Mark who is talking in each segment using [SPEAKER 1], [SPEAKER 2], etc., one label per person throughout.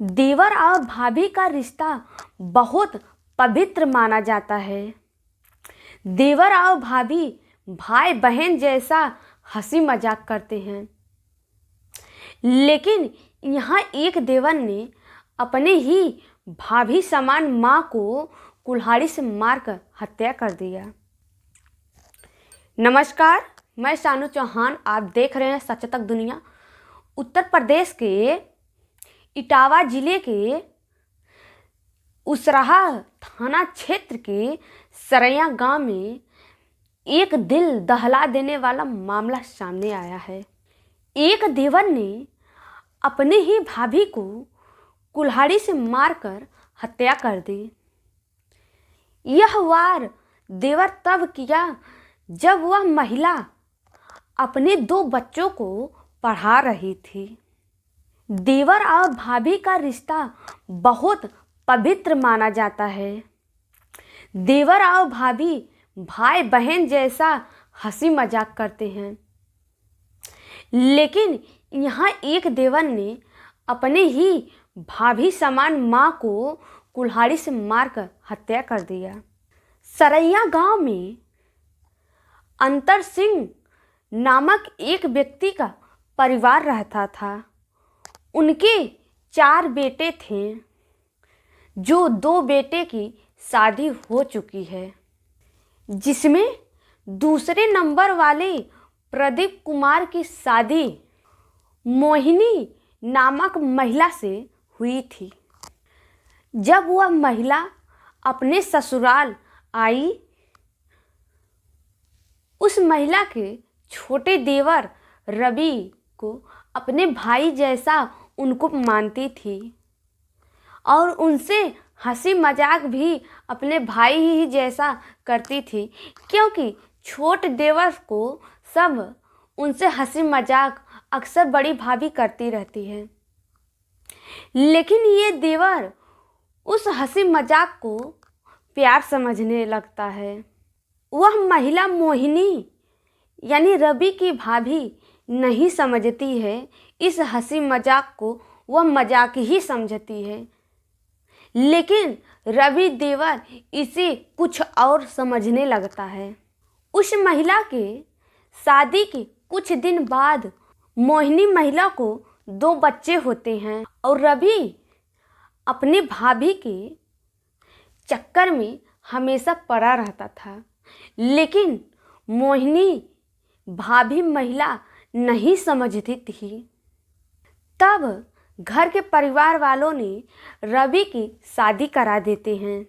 [SPEAKER 1] देवर और भाभी का रिश्ता बहुत पवित्र माना जाता है। देवर और भाभी भाई बहन जैसा हंसी मजाक करते हैं, लेकिन यहाँ एक देवर ने अपने ही भाभी समान माँ को कुल्हाड़ी से मारकर हत्या कर दिया। नमस्कार, मैं शानू चौहान, आप देख रहे हैं सच तक दुनिया। उत्तर प्रदेश के इटावा जिले के उसराहा थाना क्षेत्र के सरैया गांव में एक दिल दहला देने वाला मामला सामने आया है। एक देवर ने अपने ही भाभी को कुल्हाड़ी से मारकर हत्या कर दी। यह वार देवर तब किया जब वह महिला अपने 2 बच्चों को पढ़ा रही थी। देवर और भाभी का रिश्ता बहुत पवित्र माना जाता है। देवर और भाभी भाई बहन जैसा हंसी मजाक करते हैं, लेकिन यहाँ एक देवर ने अपने ही भाभी समान माँ को कुल्हाड़ी से मारकर हत्या कर दिया। सरैया गांव में अंतर सिंह नामक एक व्यक्ति का परिवार रहता था। उनके 4 बेटे थे, जो 2 बेटे की शादी हो चुकी है, जिसमें दूसरे नंबर वाले प्रदीप कुमार की शादी मोहिनी नामक महिला से हुई थी। जब वह महिला अपने ससुराल आई, उस महिला के छोटे देवर रवि को अपने भाई जैसा उनको मानती थी और उनसे हंसी मजाक भी अपने भाई ही जैसा करती थी, क्योंकि छोटे देवर को सब उनसे हंसी मजाक अक्सर बड़ी भाभी करती रहती है। लेकिन ये देवर उस हंसी मजाक को प्यार समझने लगता है। वह महिला मोहिनी यानी रवि की भाभी नहीं समझती है। इस हंसी मजाक को वह मजाक ही समझती है, लेकिन रवि देवर इसे कुछ और समझने लगता है। उस महिला के शादी के कुछ दिन बाद मोहिनी महिला को 2 बच्चे होते हैं और रवि अपने भाभी के चक्कर में हमेशा पड़ा रहता था। लेकिन मोहिनी भाभी महिला नहीं समझती थी। तब घर के परिवार वालों ने रवि की शादी करा देते हैं।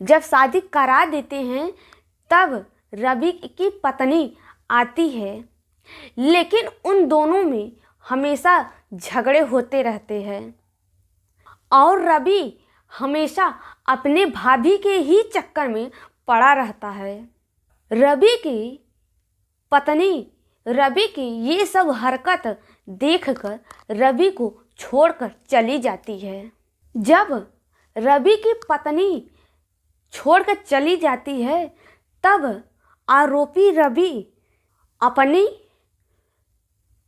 [SPEAKER 1] जब शादी करा देते हैं तब रवि की पत्नी आती है, लेकिन उन दोनों में हमेशा झगड़े होते रहते हैं और रवि हमेशा अपने भाभी के ही चक्कर में पड़ा रहता है। रवि की पत्नी रवि की ये सब हरकत देखकर रवि को छोड़कर चली जाती है। जब रवि की पत्नी छोड़कर चली जाती है, तब आरोपी रवि अपनी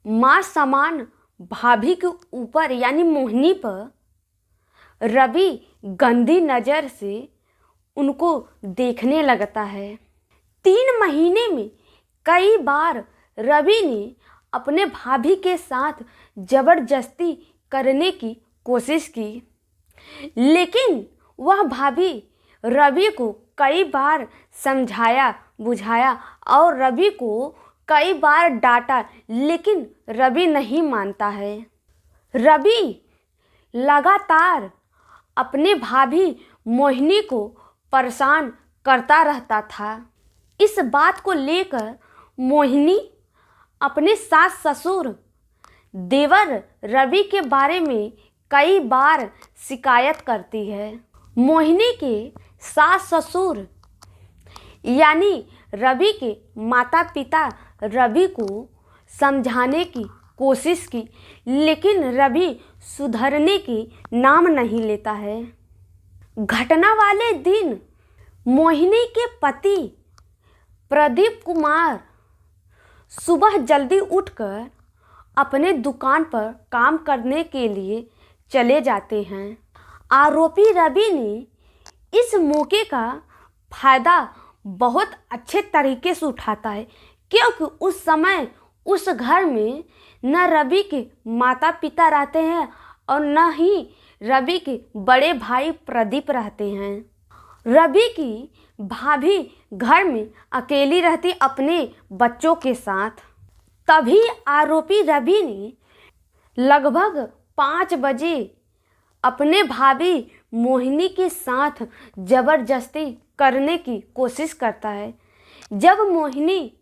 [SPEAKER 1] मां समान भाभी के ऊपर यानी मोहिनी पर रवि गंदी नज़र से उनको देखने लगता है। 3 महीने में कई बार रवि ने अपने भाभी के साथ जबरदस्ती करने की कोशिश की, लेकिन वह भाभी रवि को कई बार समझाया बुझाया और रवि को कई बार डांटा, लेकिन रवि नहीं मानता है। रवि लगातार अपने भाभी मोहिनी को परेशान करता रहता था। इस बात को लेकर मोहिनी अपने सास ससुर देवर रवि के बारे में कई बार शिकायत करती है। मोहिनी के सास ससुर यानी रवि के माता पिता रवि को समझाने की कोशिश की, लेकिन रवि सुधरने की नाम नहीं लेता है। घटना वाले दिन मोहिनी के पति प्रदीप कुमार सुबह जल्दी उठकर अपने दुकान पर काम करने के लिए चले जाते हैं। आरोपी रवि ने इस मौके का फायदा बहुत अच्छे तरीके से उठाता है, क्योंकि उस समय उस घर में न रवि के माता पिता रहते हैं और न ही रवि के बड़े भाई प्रदीप रहते हैं। रवि की भाभी घर में अकेली रहती अपने बच्चों के साथ। तभी आरोपी रवि ने लगभग 5 बजे अपने भाभी मोहिनी के साथ जबरदस्ती करने की कोशिश करता है। जब मोहिनी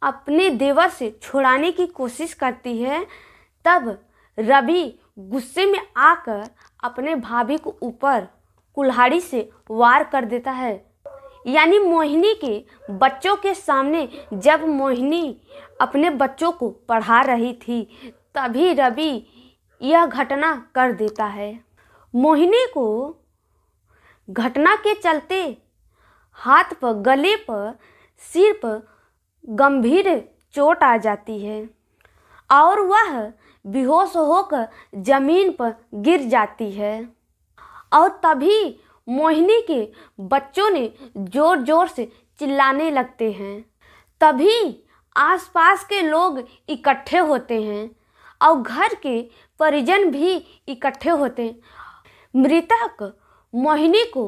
[SPEAKER 1] अपने देवर से छुड़ाने की कोशिश करती है, तब रवि गुस्से में आकर अपने भाभी को ऊपर कुल्हाड़ी से वार कर देता है। यानी मोहिनी के बच्चों के सामने जब मोहिनी अपने बच्चों को पढ़ा रही थी, तभी रवि यह घटना कर देता है। मोहिनी को घटना के चलते हाथ पर, गले पर, सिर पर गंभीर चोट आ जाती है और वह बेहोश होकर जमीन पर गिर जाती है। और तभी मोहिनी के बच्चों ने जोर जोर से चिल्लाने लगते हैं। तभी आसपास के लोग इकट्ठे होते हैं और घर के परिजन भी इकट्ठे होते हैं। मृतक मोहिनी को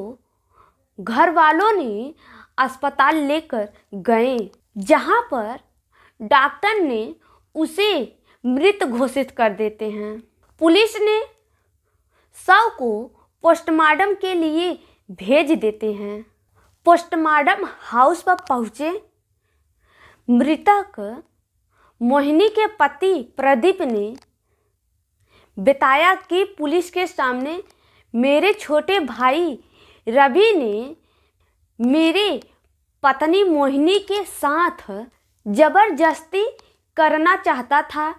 [SPEAKER 1] घर वालों ने अस्पताल लेकर गए, जहां पर डॉक्टर ने उसे मृत घोषित कर देते हैं। पुलिस ने शव को पोस्टमार्टम के लिए भेज देते हैं। पोस्टमार्टम हाउस पर पहुंचे मृतक मोहिनी के पति प्रदीप ने बताया कि पुलिस के सामने मेरे छोटे भाई रवि ने मेरे पत्नी मोहिनी के साथ जबरदस्ती करना चाहता था।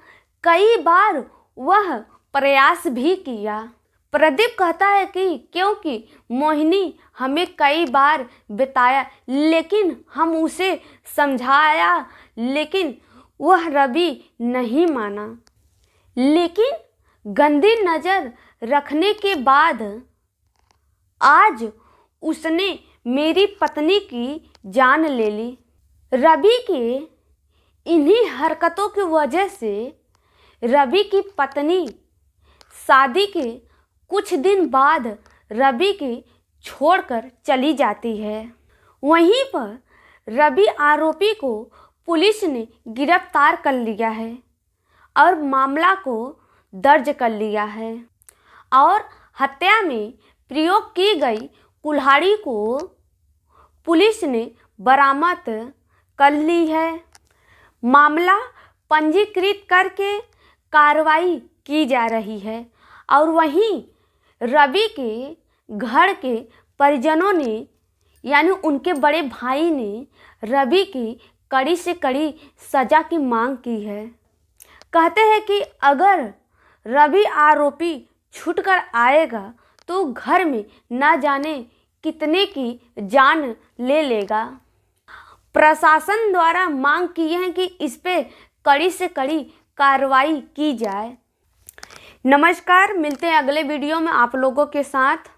[SPEAKER 1] कई बार वह प्रयास भी किया। प्रदीप कहता है कि क्योंकि मोहिनी हमें कई बार बताया, लेकिन हम उसे समझाया, लेकिन वह रवि नहीं माना। लेकिन गंदी नज़र रखने के बाद आज उसने मेरी पत्नी की जान ले ली। रवि के इन्हीं हरकतों की वजह से रवि की पत्नी शादी के कुछ दिन बाद रवि के छोड़कर चली जाती है। वहीं पर रवि आरोपी को पुलिस ने गिरफ्तार कर लिया है और मामला को दर्ज कर लिया है और हत्या में प्रयोग की गई कुल्हाड़ी को पुलिस ने बरामद कर ली है। मामला पंजीकृत करके कार्रवाई की जा रही है और वहीं रवि के घर के परिजनों ने यानी उनके बड़े भाई ने रवि की कड़ी से कड़ी सज़ा की मांग की है। कहते हैं कि अगर रवि आरोपी छूटकर आएगा तो घर में ना जाने कितने की जान ले लेगा। प्रशासन द्वारा मांग की है कि इस पे कड़ी से कड़ी कार्रवाई की जाए। नमस्कार, मिलते हैं अगले वीडियो में आप लोगों के साथ।